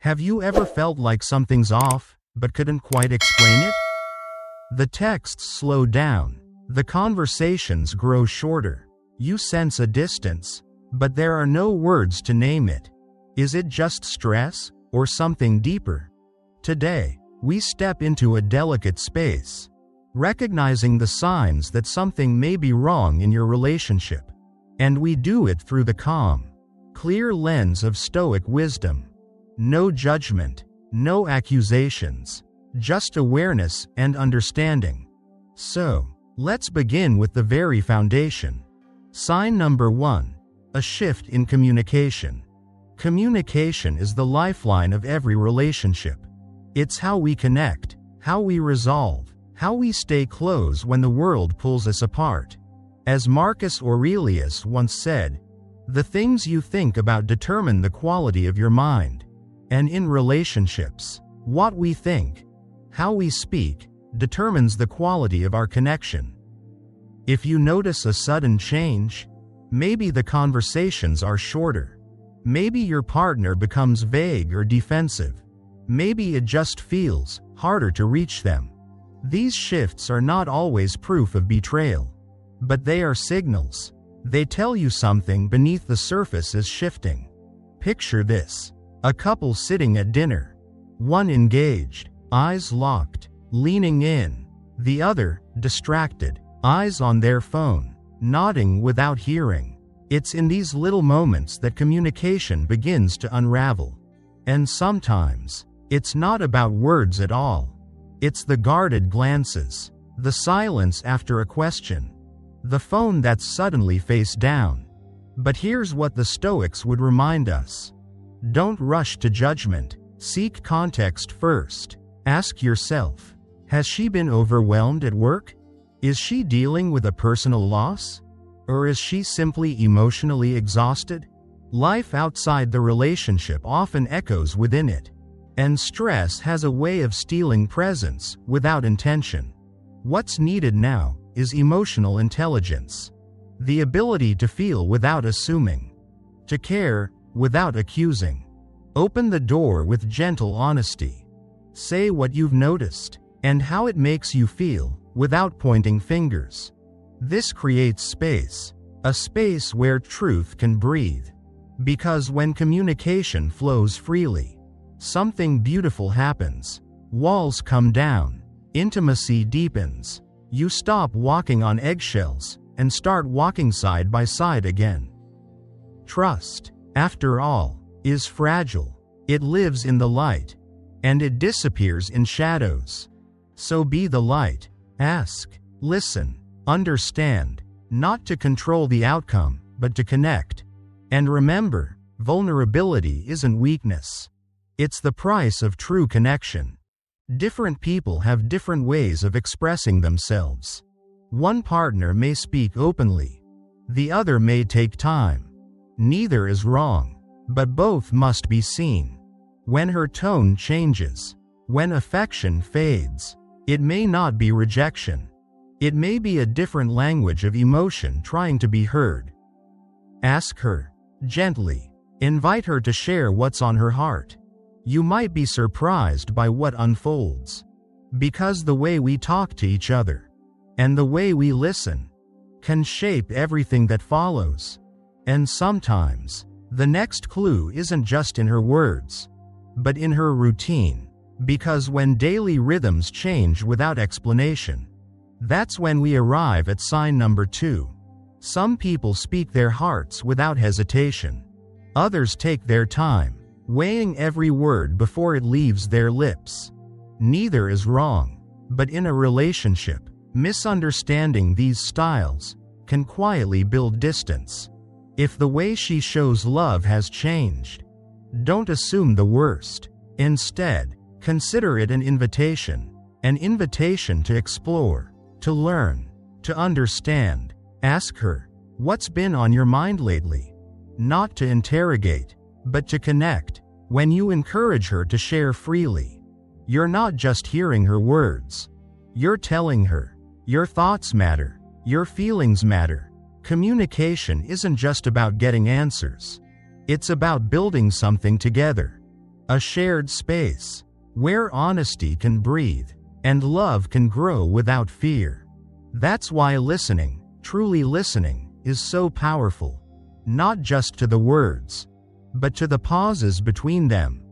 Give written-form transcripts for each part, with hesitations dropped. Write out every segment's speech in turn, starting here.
Have you ever felt like something's off, but couldn't quite explain it? The texts slow down. The conversations grow shorter. You sense a distance, but there are no words to name it. Is it just stress, or something deeper? Today, we step into a delicate space, recognizing the signs that something may be wrong in your relationship. And we do it through the calm, clear lens of Stoic wisdom. No judgment, no accusations, just awareness and understanding. So, let's begin with the very foundation. Sign number 1. A shift in communication. Communication is the lifeline of every relationship. It's how we connect, how we resolve, how we stay close when the world pulls us apart. As Marcus Aurelius once said, "The things you think about determine the quality of your mind." And in relationships, what we think, how we speak, determines the quality of our connection. If you notice a sudden change, maybe the conversations are shorter. Maybe your partner becomes vague or defensive. Maybe it just feels harder to reach them. These shifts are not always proof of betrayal, but they are signals. They tell you something beneath the surface is shifting. Picture this: a couple sitting at dinner. One engaged, eyes locked, leaning in. The other, distracted, eyes on their phone, nodding without hearing. It's in these little moments that communication begins to unravel. And sometimes, it's not about words at all. It's the guarded glances, the silence after a question, the phone that's suddenly face down. But here's what the Stoics would remind us. Don't rush to judgment. Seek context first. Ask yourself, has she been overwhelmed at work? Is she dealing with a personal loss? Or is she simply emotionally exhausted? Life outside the relationship often echoes within it. And stress has a way of stealing presence without intention. What's needed now is emotional intelligence. The ability to feel without assuming. To care without accusing. Open the door with gentle honesty. Say what you've noticed and how it makes you feel without pointing fingers. This creates space, a space where truth can breathe. Because when communication flows freely, something beautiful happens. Walls come down, intimacy deepens. You stop walking on eggshells and start walking side by side again. Trust, after all, is fragile. It lives in the light, and it disappears in shadows. So be the light. Ask, listen, understand, not to control the outcome, but to connect. And remember, vulnerability isn't weakness. It's the price of true connection. Different people have different ways of expressing themselves. One partner may speak openly. The other may take time. Neither is wrong, but both must be seen. When her tone changes, when affection fades, it may not be rejection. It may be a different language of emotion trying to be heard. Ask her, gently. Invite her to share what's on her heart. You might be surprised by what unfolds. Because the way we talk to each other, and the way we listen, can shape everything that follows. And sometimes, the next clue isn't just in her words, but in her routine. Because when daily rhythms change without explanation, that's when we arrive at sign number 2. Some people speak their hearts without hesitation. Others take their time, weighing every word before it leaves their lips. Neither is wrong, but in a relationship, misunderstanding these styles can quietly build distance. If the way she shows love has changed, don't assume the worst. Instead, consider it an invitation to explore, to learn, to understand. Ask her, what's been on your mind lately? Not to interrogate, but to connect. When you encourage her to share freely, you're not just hearing her words. You're telling her, your thoughts matter, your feelings matter. Communication isn't just about getting answers. It's about building something together. A shared space where honesty can breathe and love can grow without fear. That's why listening, truly listening, is so powerful. Not just to the words, but to the pauses between them,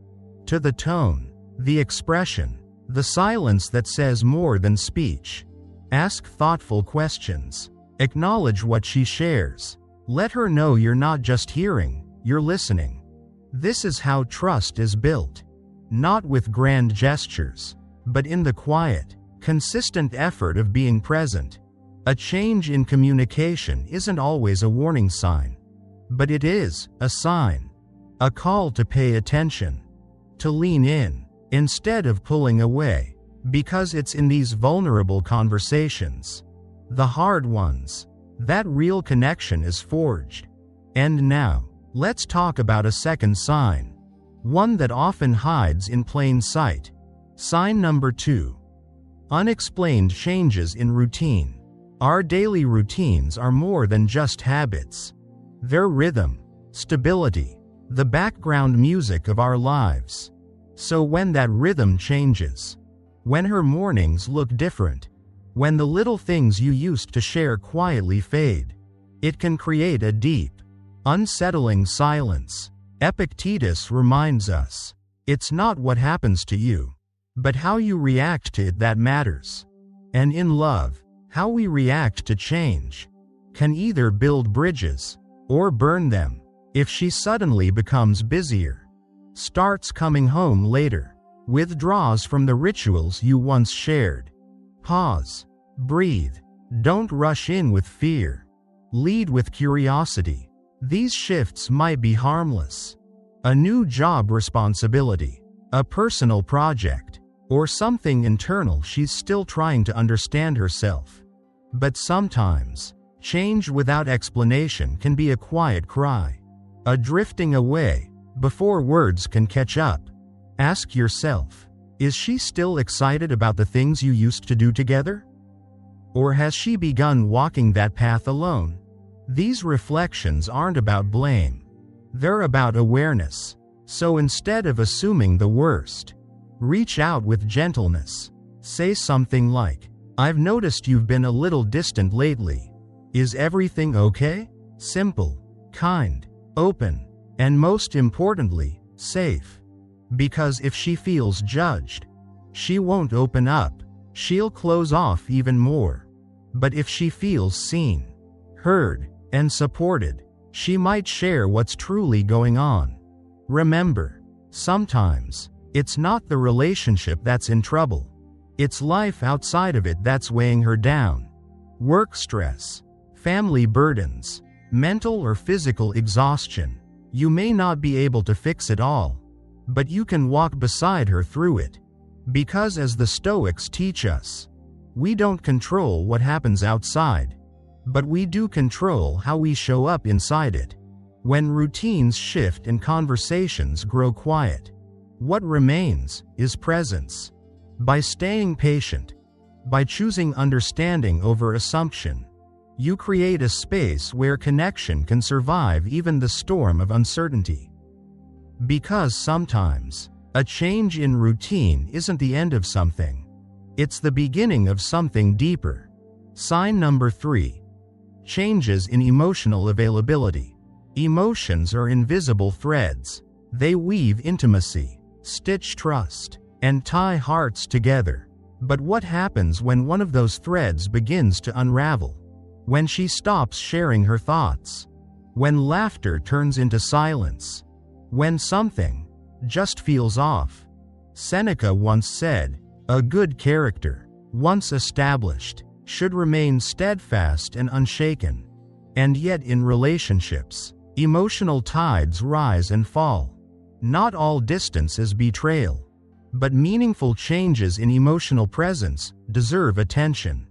to the tone, the expression, the silence that says more than speech. Ask thoughtful questions. Acknowledge what she shares. Let her know you're not just hearing, you're listening. This is how trust is built. Not with grand gestures, but in the quiet, consistent effort of being present. A change in communication isn't always a warning sign, but it is a sign. A call to pay attention, to lean in, instead of pulling away, because it's in these vulnerable conversations, the hard ones, that real connection is forged. And now, let's talk about a second sign, one that often hides in plain sight. Sign number 2. Unexplained changes in routine. Our daily routines are more than just habits. They're rhythm, stability, the background music of our lives. So when that rhythm changes, when her mornings look different, when the little things you used to share quietly fade, it can create a deep, unsettling silence. Epictetus reminds us, it's not what happens to you, but how you react to it that matters. And in love, how we react to change can either build bridges or burn them. If she suddenly becomes busier, starts coming home later, withdraws from the rituals you once shared, pause, breathe, don't rush in with fear, lead with curiosity. These shifts might be harmless. A new job responsibility, a personal project, or something internal she's still trying to understand herself. But sometimes, change without explanation can be a quiet cry, a drifting away before words can catch up. Ask yourself, is she still excited about the things you used to do together? Or has she begun walking that path alone? These reflections aren't about blame. They're about awareness. So instead of assuming the worst, reach out with gentleness. Say something like, I've noticed you've been a little distant lately. Is everything okay? Simple, kind, open, and most importantly, safe. Because if she feels judged, she won't open up. She'll close off even more. But if she feels seen, heard, and supported, she might share what's truly going on. Remember, sometimes, it's not the relationship that's in trouble. It's life outside of it that's weighing her down. Work stress, family burdens, mental or physical exhaustion. You may not be able to fix it all, but you can walk beside her through it. Because as the Stoics teach us, we don't control what happens outside, but we do control how we show up inside it. When routines shift and conversations grow quiet, what remains is presence. By staying patient, by choosing understanding over assumption, you create a space where connection can survive even the storm of uncertainty. Because sometimes, a change in routine isn't the end of something. It's the beginning of something deeper. Sign number 3. Changes in emotional availability. Emotions are invisible threads. They weave intimacy, stitch trust, and tie hearts together. But what happens when one of those threads begins to unravel? When she stops sharing her thoughts? When laughter turns into silence? When something just feels off? Seneca once said, a good character, once established, should remain steadfast and unshaken. And yet in relationships, emotional tides rise and fall. Not all distance is betrayal. But meaningful changes in emotional presence deserve attention.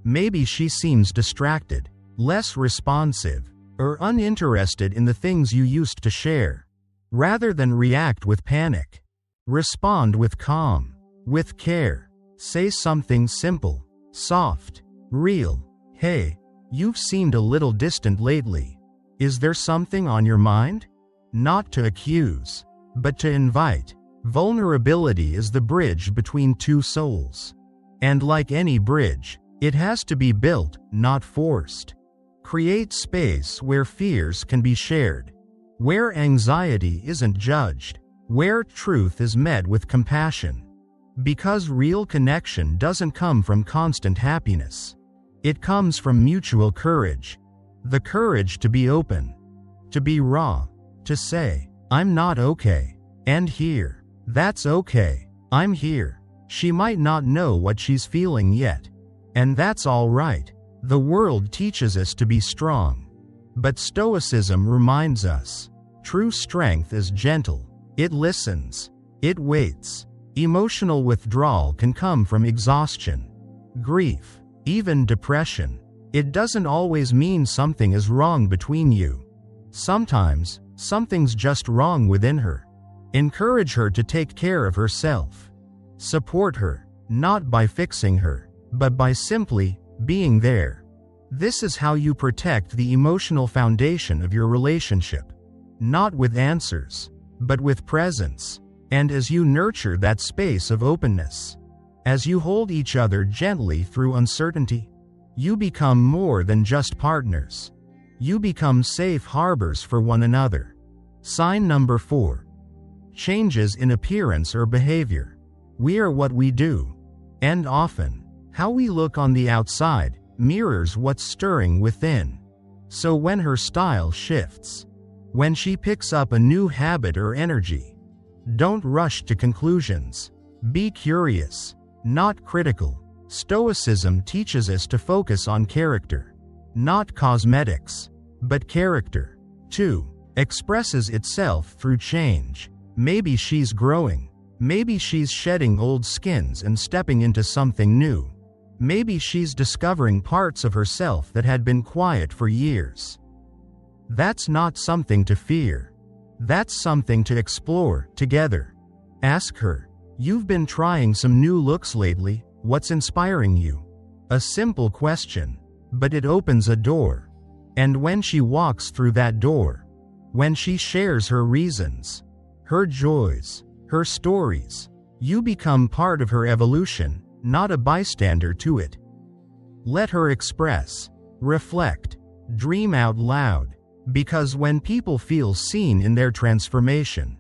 Maybe she seems distracted, less responsive, or uninterested in the things you used to share. Rather than react with panic, respond with calm, with care. Say something simple, soft, real. Hey, you've seemed a little distant lately. Is there something on your mind? Not to accuse, but to invite. Vulnerability is the bridge between two souls. And like any bridge, it has to be built, not forced. Create space where fears can be shared, where anxiety isn't judged, where truth is met with compassion. Because real connection doesn't come from constant happiness. It comes from mutual courage. The courage to be open, to be raw, to say, I'm not okay, and here, that's okay, I'm here. She might not know what she's feeling yet. And that's all right. The world teaches us to be strong. But Stoicism reminds us, true strength is gentle. It listens. It waits. Emotional withdrawal can come from exhaustion, grief, even depression. It doesn't always mean something is wrong between you. Sometimes, something's just wrong within her. Encourage her to take care of herself. Support her, not by fixing her, but by simply being there. This is how you protect the emotional foundation of your relationship. Not with answers, but with presence. And as you nurture that space of openness, as you hold each other gently through uncertainty, you become more than just partners. You become safe harbors for one another. Sign number 4. Changes in appearance or behavior. We are what we do. And often, how we look on the outside mirrors what's stirring within. So when her style shifts, when she picks up a new habit or energy, don't rush to conclusions. Be curious, not critical. Stoicism teaches us to focus on character, not cosmetics, but character. 2. Expresses itself through change. Maybe she's growing. Maybe she's shedding old skins and stepping into something new. Maybe she's discovering parts of herself that had been quiet for years. That's not something to fear. That's something to explore together. Ask her, you've been trying some new looks lately, what's inspiring you? A simple question, but it opens a door. And when she walks through that door, when she shares her reasons, her joys, her stories, you become part of her evolution, not a bystander to it. Let her express, reflect, dream out loud, because when people feel seen in their transformation,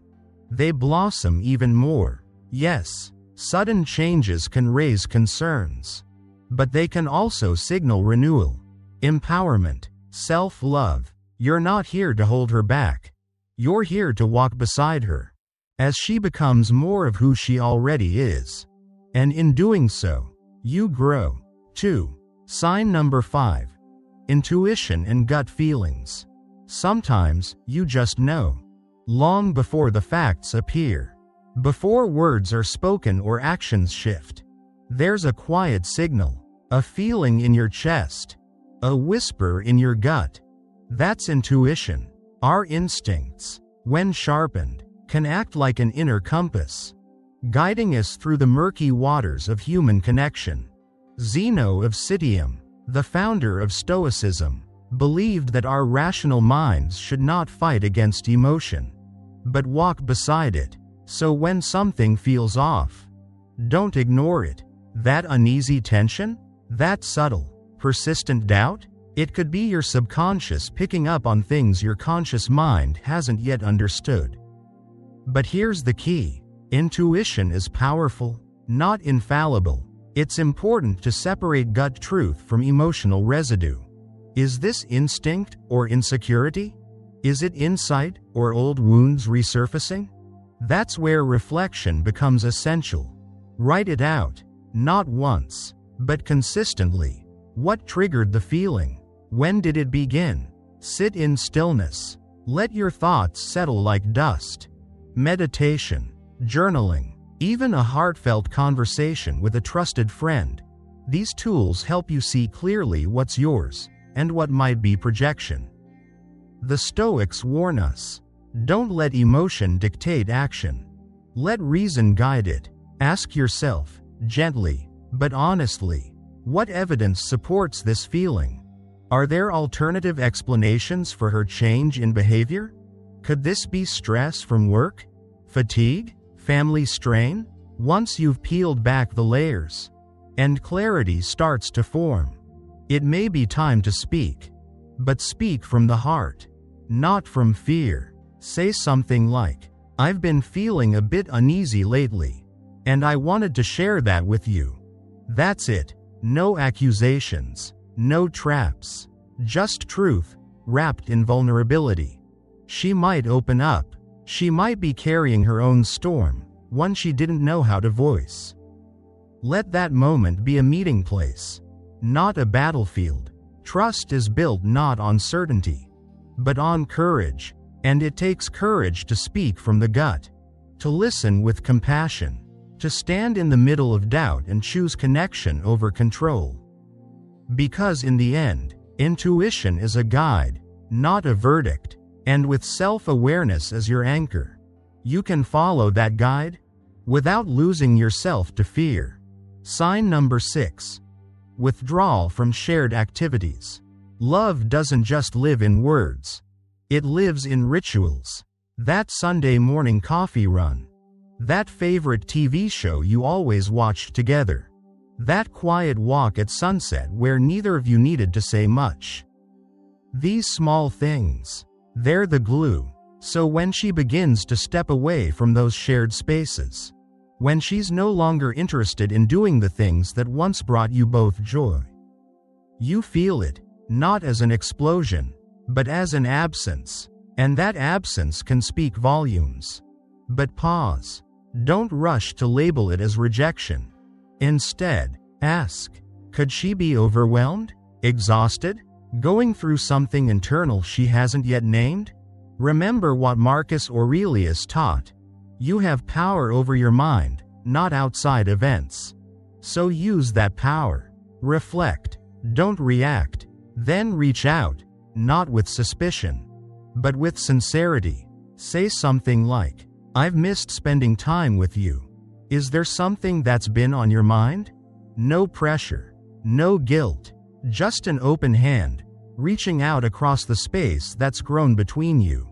they blossom even more. Yes, sudden changes can raise concerns, but they can also signal renewal, empowerment, self-love. You're not here to hold her back. You're here to walk beside her, as she becomes more of who she already is. And in doing so, you grow. 2. Sign number 5. Intuition and gut feelings. Sometimes, you just know. Long before the facts appear. Before words are spoken or actions shift. There's a quiet signal, a feeling in your chest, a whisper in your gut. That's intuition. Our instincts, when sharpened, can act like an inner compass, guiding us through the murky waters of human connection. Zeno of Citium, the founder of Stoicism, believed that our rational minds should not fight against emotion, but walk beside it. So when something feels off, don't ignore it. That uneasy tension? That subtle, persistent doubt? It could be your subconscious picking up on things your conscious mind hasn't yet understood. But here's the key. Intuition is powerful, not infallible. It's important to separate gut truth from emotional residue. Is this instinct or insecurity? Is it insight or old wounds resurfacing? That's where reflection becomes essential. Write it out, not once, but consistently. What triggered the feeling? When did it begin? Sit in stillness. Let your thoughts settle like dust. Meditation, journaling, even a heartfelt conversation with a trusted friend. These tools help you see clearly what's yours and what might be projection. The Stoics warn us, don't let emotion dictate action. Let reason guide it. Ask yourself, gently, but honestly, what evidence supports this feeling? Are there alternative explanations for her change in behavior? Could this be stress from work? Fatigue? Family strain? Once you've peeled back the layers, and clarity starts to form, it may be time to speak. But speak from the heart, not from fear. Say something like, "I've been feeling a bit uneasy lately, and I wanted to share that with you." That's it. No accusations, no traps, just truth, wrapped in vulnerability. She might open up. She might be carrying her own storm, one she didn't know how to voice. Let that moment be a meeting place, not a battlefield. Trust is built not on certainty, but on courage, and it takes courage to speak from the gut, to listen with compassion, to stand in the middle of doubt and choose connection over control. Because in the end, intuition is a guide, not a verdict, and with self-awareness as your anchor, you can follow that guide without losing yourself to fear. Sign number 6. Withdrawal from shared activities. Love doesn't just live in words. It lives in rituals. That Sunday morning coffee run. That favorite TV show you always watched together. That quiet walk at sunset where neither of you needed to say much. These small things, they're the glue. So when she begins to step away from those shared spaces, when she's no longer interested in doing the things that once brought you both joy, you feel it, not as an explosion, but as an absence, and that absence can speak volumes. But pause. Don't rush to label it as rejection. Instead, ask, could she be overwhelmed, exhausted, going through something internal she hasn't yet named? Remember what Marcus Aurelius taught. You have power over your mind, not outside events. So use that power. Reflect. Don't react. Then reach out, not with suspicion, but with sincerity. Say something like, "I've missed spending time with you. Is there something that's been on your mind?" No pressure, no guilt, just an open hand, reaching out across the space that's grown between you.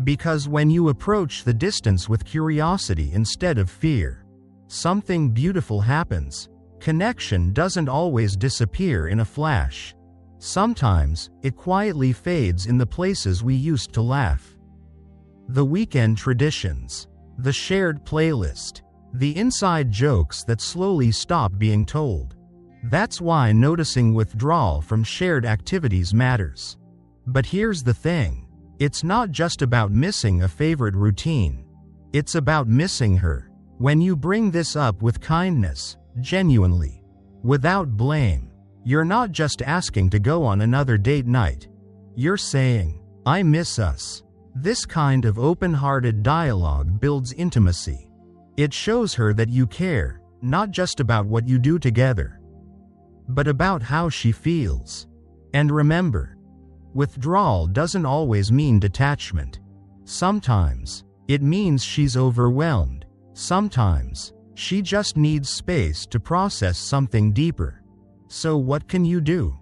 Because when you approach the distance with curiosity instead of fear, something beautiful happens. Connection doesn't always disappear in a flash. Sometimes, it quietly fades in the places we used to laugh. The weekend traditions, the shared playlist, the inside jokes that slowly stop being told. That's why noticing withdrawal from shared activities matters. But here's the thing. It's not just about missing a favorite routine. It's about missing her. When you bring this up with kindness, genuinely, without blame, you're not just asking to go on another date night. You're saying, "I miss us." This kind of open-hearted dialogue builds intimacy. It shows her that you care, not just about what you do together, but about how she feels. And remember, withdrawal doesn't always mean detachment. Sometimes, it means she's overwhelmed. Sometimes, she just needs space to process something deeper. So what can you do?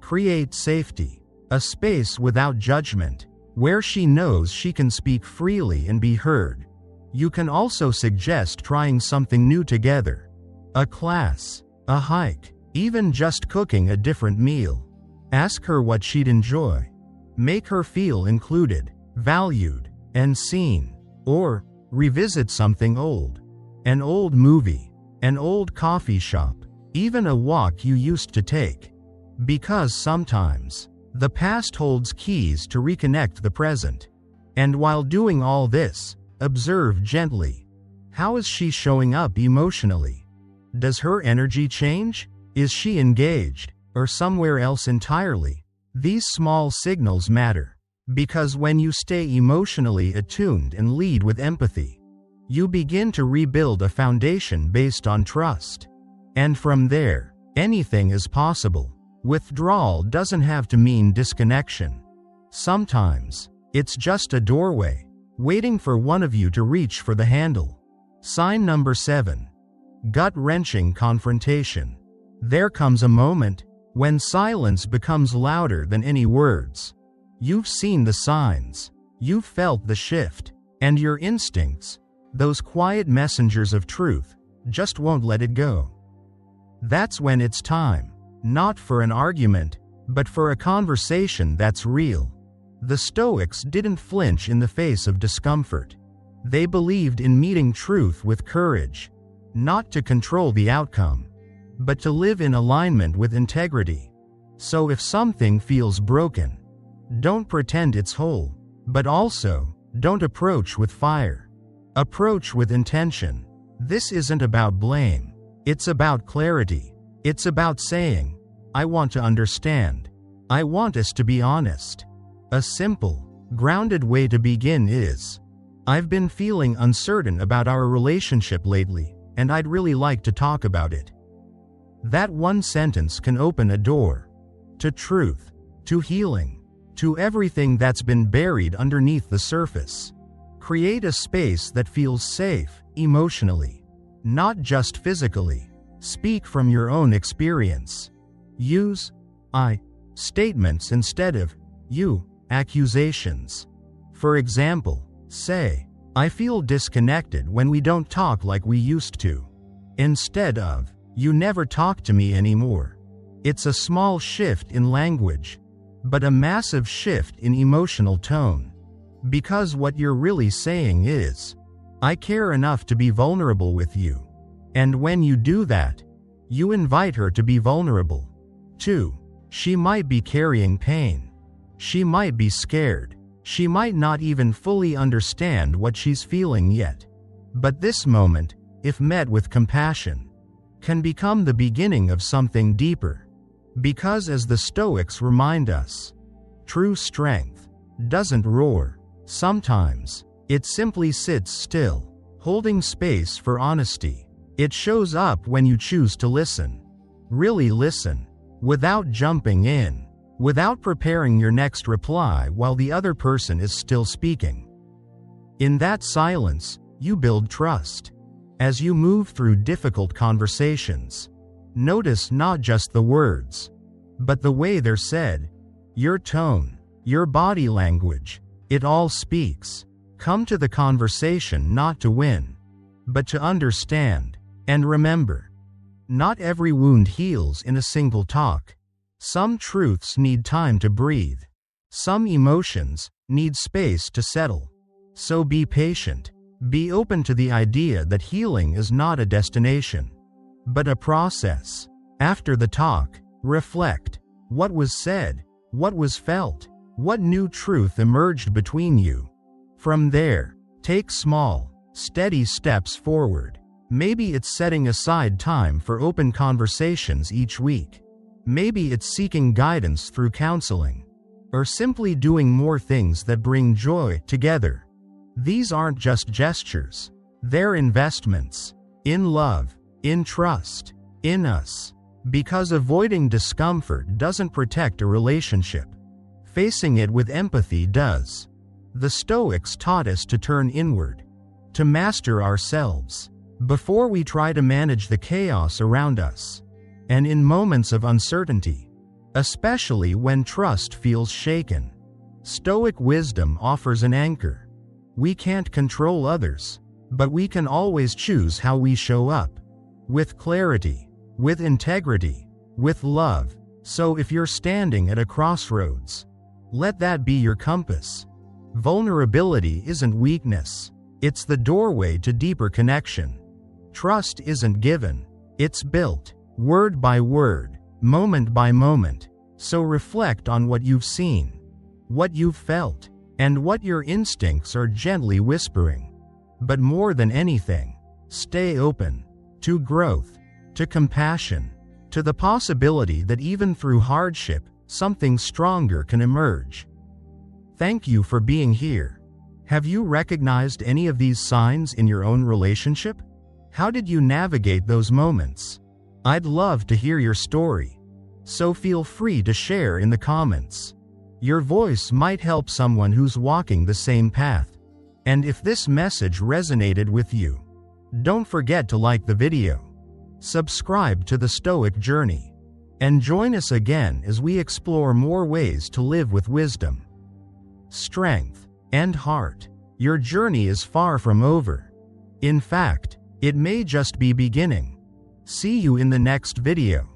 Create safety, a space without judgment, where she knows she can speak freely and be heard. You can also suggest trying something new together. A class, a hike, even just cooking a different meal. Ask her what she'd enjoy. Make her feel included, valued, and seen. Or, revisit something old. An old movie, an old coffee shop, even a walk you used to take. Because sometimes, the past holds keys to reconnect the present. And while doing all this, observe gently. How is she showing up emotionally? Does her energy change? Is she engaged, or somewhere else entirely? These small signals matter, because when you stay emotionally attuned and lead with empathy, you begin to rebuild a foundation based on trust. And from there, anything is possible. Withdrawal doesn't have to mean disconnection. Sometimes, it's just a doorway, waiting for one of you to reach for the handle. Sign number 7. Gut-wrenching confrontation. There comes a moment when silence becomes louder than any words. You've seen the signs, you've felt the shift, and your instincts, those quiet messengers of truth, just won't let it go. That's when it's time, not for an argument, but for a conversation that's real. The Stoics didn't flinch in the face of discomfort. They believed in meeting truth with courage, not to control the outcome, but to live in alignment with integrity. So if something feels broken, don't pretend it's whole, but also, don't approach with fire. Approach with intention. This isn't about blame. It's about clarity. It's about saying, I want to understand. I want us to be honest. A simple, grounded way to begin is, I've been feeling uncertain about our relationship lately, and I'd really like to talk about it. That one sentence can open a door to truth, to healing, to everything that's been buried underneath the surface. Create a space that feels safe, emotionally, not just physically. Speak from your own experience. Use I statements instead of you accusations. For example, say, I feel disconnected when we don't talk like we used to, instead of, you never talk to me anymore. It's a small shift in language, but a massive shift in emotional tone. Because what you're really saying is, I care enough to be vulnerable with you. And when you do that, you invite her to be vulnerable, too. She might be carrying pain. She might be scared. She might not even fully understand what she's feeling yet. But this moment, if met with compassion, can become the beginning of something deeper. Because as the Stoics remind us, true strength doesn't roar. Sometimes, it simply sits still, holding space for honesty. It shows up when you choose to listen. Really listen, without jumping in, without preparing your next reply while the other person is still speaking. In that silence, you build trust. As you move through difficult conversations, notice not just the words, but the way they're said, your tone, your body language. It all speaks. Come to the conversation not to win, but to understand. And remember, not every wound heals in a single talk. Some truths need time to breathe. Some emotions need space to settle. So be patient. Be open to the idea that healing is not a destination, but a process. After the talk, reflect. What was said? What was felt? What new truth emerged between you? From there, take small, steady steps forward. Maybe it's setting aside time for open conversations each week. Maybe it's seeking guidance through counseling, or simply doing more things that bring joy together. These aren't just gestures. They're investments in love, in trust, in us. Because avoiding discomfort doesn't protect a relationship. Facing it with empathy does. The Stoics taught us to turn inward, to master ourselves, before we try to manage the chaos around us. And in moments of uncertainty, especially when trust feels shaken, Stoic wisdom offers an anchor. We can't control others, but we can always choose how we show up. With clarity, with integrity, with love. So if you're standing at a crossroads, let that be your compass. Vulnerability isn't weakness. It's the doorway to deeper connection. Trust isn't given. It's built, word by word, moment by moment. So reflect on what you've seen, what you've felt, and what your instincts are gently whispering. But more than anything, stay open to growth, to compassion, to the possibility that even through hardship, something stronger can emerge. Thank you for being here. Have you recognized any of these signs in your own relationship? How did you navigate those moments? I'd love to hear your story. So feel free to share in the comments. Your voice might help someone who's walking the same path. And if this message resonated with you, don't forget to like the video, subscribe to the Stoic Journey, and join us again as we explore more ways to live with wisdom, strength, and heart. Your journey is far from over. In fact, it may just be beginning. See you in the next video.